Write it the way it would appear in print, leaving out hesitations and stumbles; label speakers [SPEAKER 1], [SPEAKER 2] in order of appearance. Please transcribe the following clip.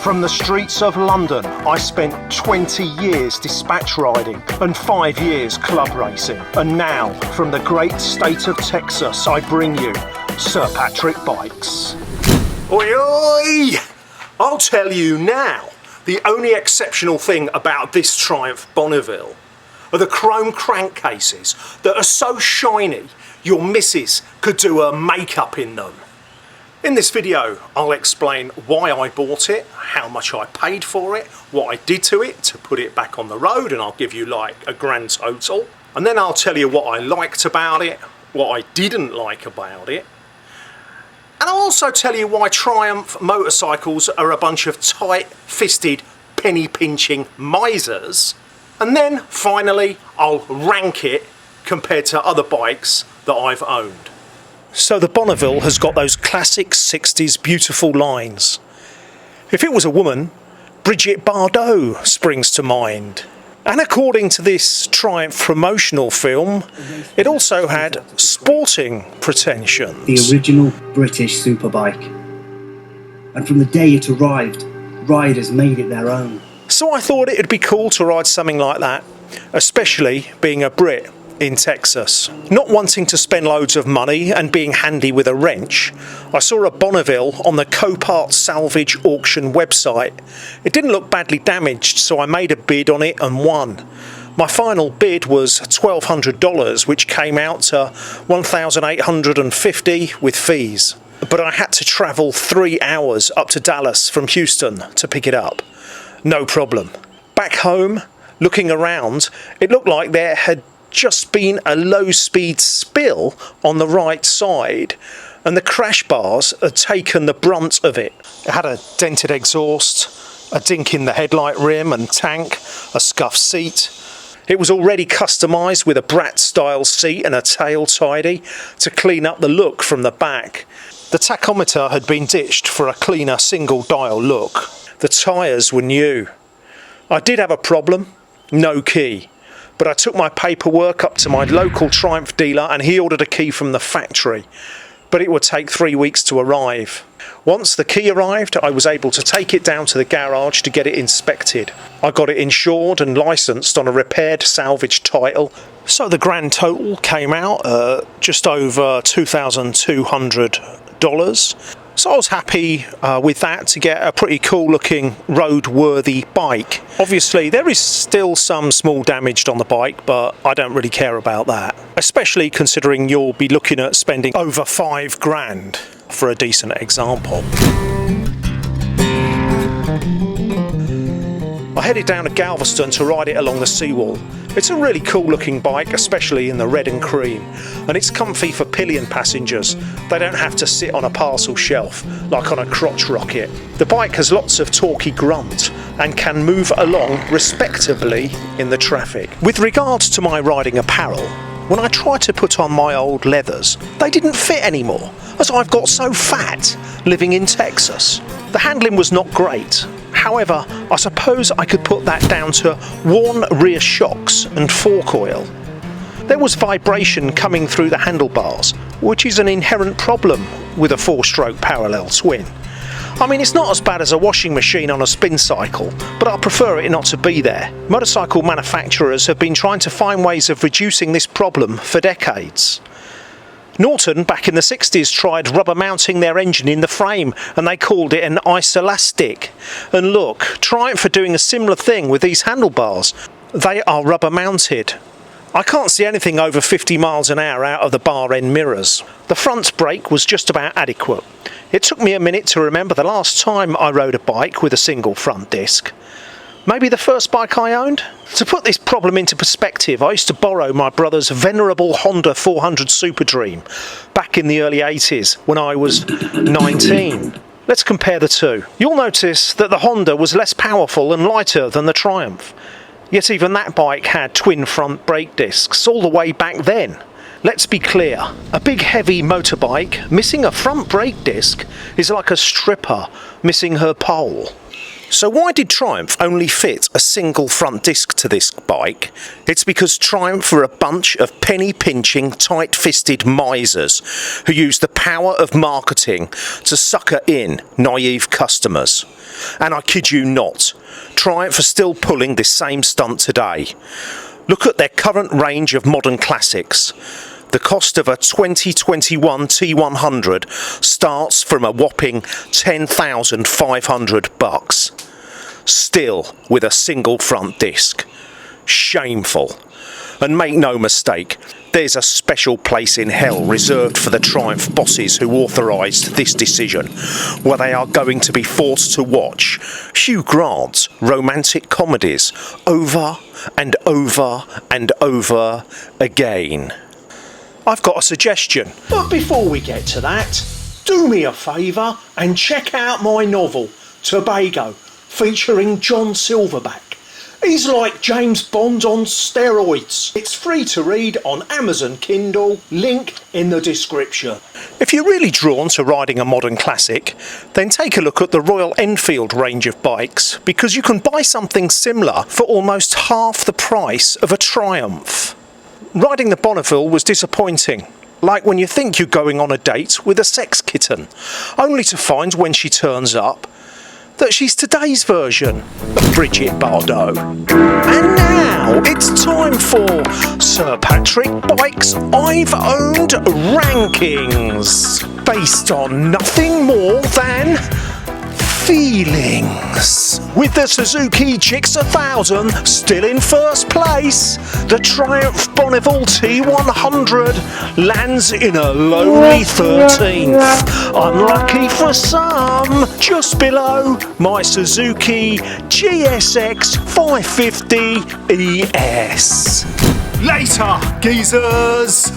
[SPEAKER 1] From the streets of London, I spent 20 years dispatch riding and 5 years club racing. And now, from the great state of Texas, I bring you Sir Patrick Bikes. Oi, oi! I'll tell you now, the only exceptional thing about this Triumph Bonneville are the chrome crankcases that are so shiny your missus could do her makeup in them. In this video, I'll explain why I bought it, how much I paid for it, what I did to it to put it back on the road, and I'll give you like a grand total. And then I'll tell you what I liked about it, what I didn't like about it. And I'll also tell you why Triumph motorcycles are a bunch of tight-fisted, penny-pinching misers. And then, finally, I'll rank it compared to other bikes that I've owned. So the Bonneville has got those classic 60s beautiful lines. If it was a woman, Brigitte Bardot springs to mind. And according to this Triumph promotional film, it also had sporting pretensions.
[SPEAKER 2] The original British superbike. And from the day it arrived, riders made it their own.
[SPEAKER 1] So I thought it'd be cool to ride something like that, especially being a Brit in Texas. Not wanting to spend loads of money and being handy with a wrench, I saw a Bonneville on the Copart Salvage auction website. It didn't look badly damaged, so I made a bid on it and won. My final bid was $1,200, which came out to $1,850 with fees. But I had to travel 3 hours up to Dallas from Houston to pick it up. No problem. Back home, looking around, it looked like there had just been a low-speed spill on the right side, and the crash bars had taken the brunt of it. It had a dented exhaust, a dink in the headlight rim and tank, a scuffed seat. It was already customised with a Brat-style seat and a tail tidy to clean up the look from the back. The tachometer had been ditched for a cleaner single-dial look. The tyres were new. I did have a problem, no key. But I took my paperwork up to my local Triumph dealer and he ordered a key from the factory. But it would take 3 weeks to arrive. Once the key arrived, I was able to take it down to the garage to get it inspected. I got it insured and licensed on a repaired salvage title. So the grand total came out just over $2,200. So I was happy with that to get a pretty cool looking roadworthy bike. Obviously there is still some small damage on the bike, but I don't really care about that. Especially considering you'll be looking at spending over $5,000 for a decent example. I headed down to Galveston to ride it along the seawall. It's a really cool looking bike, especially in the red and cream, and it's comfy for pillion passengers. They don't have to sit on a parcel shelf like on a crotch rocket. The bike has lots of torquey grunt and can move along respectably in the traffic. With regards to my riding apparel, when I tried to put on my old leathers, they didn't fit anymore, as I've got so fat living in Texas. The handling was not great. However, I suppose I could put that down to worn rear shocks and fork oil. There was vibration coming through the handlebars, which is an inherent problem with a 4-stroke parallel twin. I mean, it's not as bad as a washing machine on a spin cycle, but I prefer it not to be there. Motorcycle manufacturers have been trying to find ways of reducing this problem for decades. Norton back in the 60s tried rubber mounting their engine in the frame and they called it an isolastic. And look, Triumph are doing a similar thing with these handlebars. They are rubber mounted. I can't see anything over 50 miles an hour out of the bar end mirrors. The front brake was just about adequate. It took me a minute to remember the last time I rode a bike with a single front disc. Maybe the first bike I owned? To put this problem into perspective, I used to borrow my brother's venerable Honda 400 Super Dream back in the early 80s when I was 19. Let's compare the two. You'll notice that the Honda was less powerful and lighter than the Triumph. Yet even that bike had twin front brake discs all the way back then. Let's be clear, a big heavy motorbike missing a front brake disc is like a stripper missing her pole. So why did Triumph only fit a single front disc to this bike? It's because Triumph are a bunch of penny-pinching, tight-fisted misers who use the power of marketing to sucker in naive customers. And I kid you not, Triumph are still pulling this same stunt today. Look at their current range of modern classics. The cost of a 2021 T100 starts from a whopping $10,500. Still with a single front disc. Shameful. And make no mistake, there's a special place in hell reserved for the Triumph bosses who authorised this decision, where they are going to be forced to watch Hugh Grant's romantic comedies over and over and over again. I've got a suggestion. But before we get to that, do me a favour and check out my novel, Tobago, featuring John Silverback. He's like James Bond on steroids. It's free to read on Amazon Kindle, link in the description. If you're really drawn to riding a modern classic, then take a look at the Royal Enfield range of bikes, because you can buy something similar for almost half the price of a Triumph. Riding the Bonneville was disappointing, like when you think you're going on a date with a sex kitten, only to find when she turns up that she's today's version of Brigitte Bardot. And now it's time for Sir Patrick Bike's I've Owned rankings, based on nothing more than feelings. With the Suzuki Chicks 1000 still in first place, the Triumph Bonneville T100 lands in a lonely 13th. Unlucky for some, just below my Suzuki GSX 550 ES. Later, geezers!